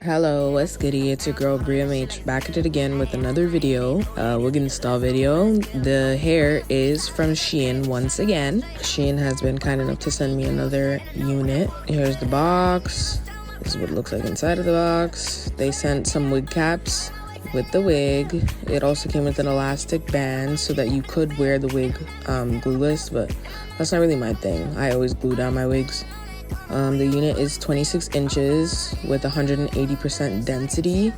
Hello, what's goody? It's your girl WIGBREMH back at it again with another video, wig install video. The hair is from SHEIN once again. SHEIN has been kind enough to send me another unit. Here's the box. This is what it looks like inside of the box. They sent some wig caps with the wig. It also came with an elastic band so that you could wear the wig glueless, but that's not really my thing. I always glue down my wigs. The unit is 26 inches with 180% density.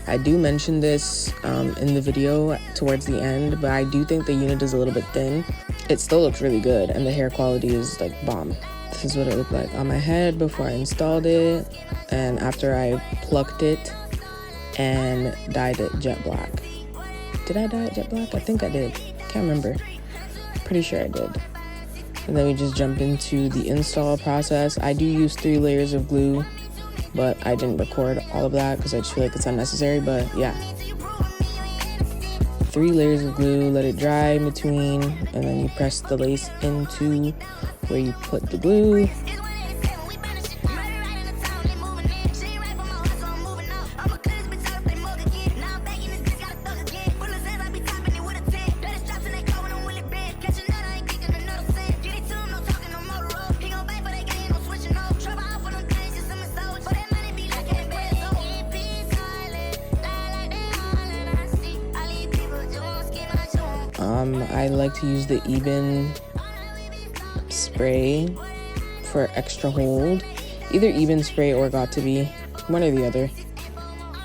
I do mention this in the video towards the end, but I do think the unit is a little bit thin. It still looks really good, and the hair quality is like bomb. This is what it looked like on my head before I installed it, and after I plucked it and dyed it jet black. Did I dye it jet black? I think I did. Can't remember. Pretty sure I did. And then we just jump into the install process. I do use 3 layers of glue, but I didn't record all of that because I just feel like it's unnecessary, but yeah. 3 layers of glue, let it dry in between, and then you press the lace into where you put the glue. I like to use the even spray for extra hold. Either even spray or got to be, one or the other.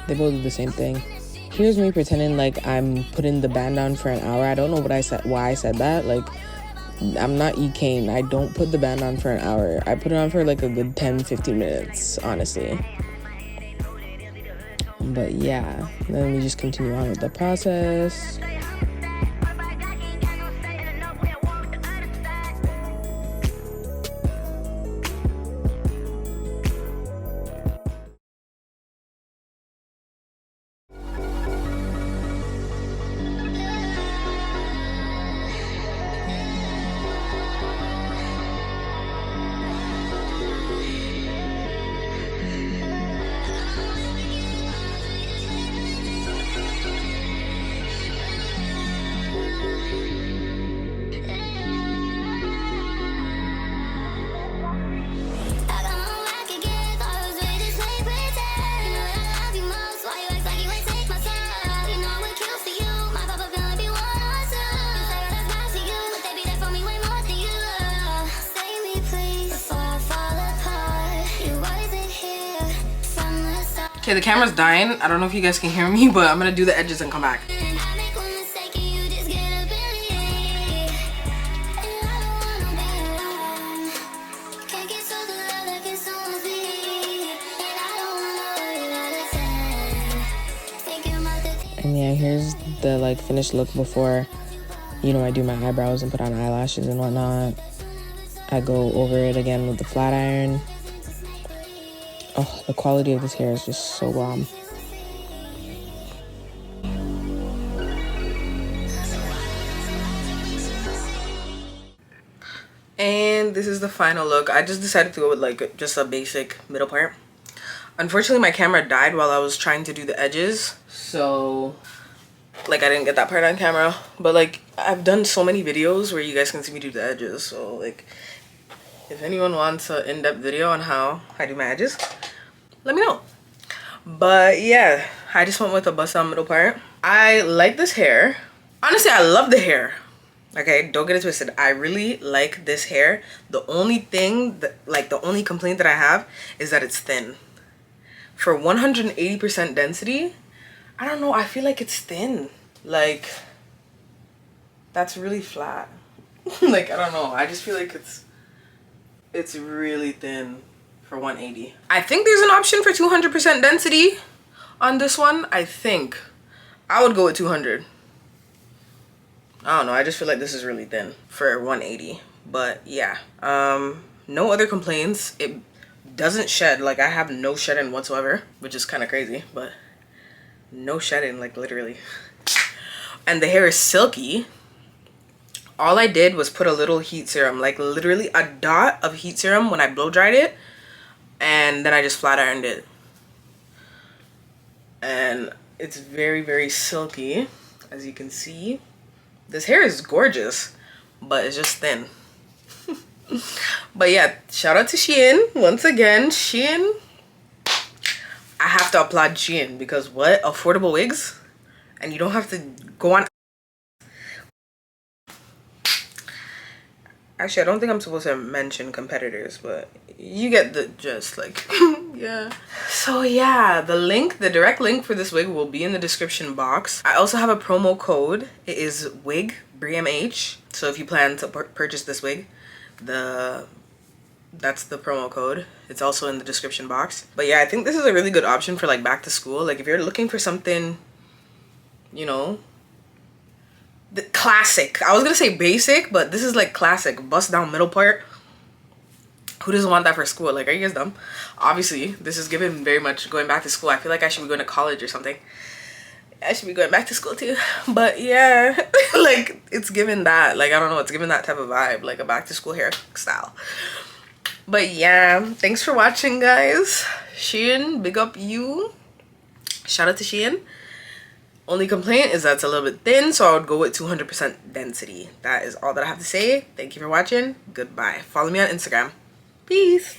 They both do the same thing. Here's me pretending like I'm putting the band on for an hour. I don't know what I said, why I said that. Like, I'm not 𝐖𝐇𝐀𝐓'𝐒. I don't put the band on for an hour. I put it on for like a good 10-15 minutes, honestly. But yeah, then we just continue on with the process. Okay, the camera's dying. I don't know if you guys can hear me, but I'm gonna do the edges and come back. And yeah, here's the like finished look before, you know, I do my eyebrows and put on eyelashes and whatnot. I go over it again with the flat iron. Oh, the quality of this hair is just so bomb. And this is the final look. I just decided to go with like just a basic middle part. Unfortunately, my camera died while I was trying to do the edges, so like I didn't get that part on camera. But like I've done so many videos where you guys can see me do the edges, so like if anyone wants an in-depth video on how I do my edges, let me know. But yeah, I just went with a bust-down middle part. I like this hair. Honestly, I love the hair. Okay, don't get it twisted. I really like this hair. The only thing, the only complaint that I have is that it's thin. For 180% density, I don't know, I feel like it's thin. Like, that's really flat. Like, I don't know, I just feel like it's really thin for 180. I think there's an option for 200% density on this one. I think I would go with 200. I don't know, I just feel like this is really thin for 180. But yeah, no other complaints. It doesn't shed. Like, I have no shedding whatsoever, which is kind of crazy, but no shedding, like literally. And the hair is silky. all I did was put a little heat serum, like literally a dot of heat serum when I blow dried it, and then I just flat ironed it. and it's very, very silky, as you can see. This hair is gorgeous, but it's just thin. But yeah, shout out to SHEIN once again. SHEIN, I have to applaud SHEIN, because what, affordable wigs, and you don't have to go on. Actually, I don't think I'm supposed to mention competitors, but you get the gist, like, yeah. So yeah, the direct link for this wig will be in the description box. I also have a promo code. It is WIGBREMH. So if you plan to purchase this wig, that's the promo code. It's also in the description box. But yeah, I think this is a really good option for like back to school. Like if you're looking for something, you know, the classic. I was gonna say basic, but this is like classic. Bust down middle part. Who doesn't want that for school? Like, are you guys dumb? Obviously, this is given very much going back to school. I feel like I should be going to college or something. I should be going back to school too. But yeah, like it's given that. Like, I don't know, it's given that type of vibe, like a back to school hairstyle. But yeah, thanks for watching, guys. SHEIN, big up you. Shout out to SHEIN. Only complaint is that it's a little bit thin, so I would go with 200% density. That is all that I have to say. Thank you for watching. Goodbye. Follow me on Instagram. Peace.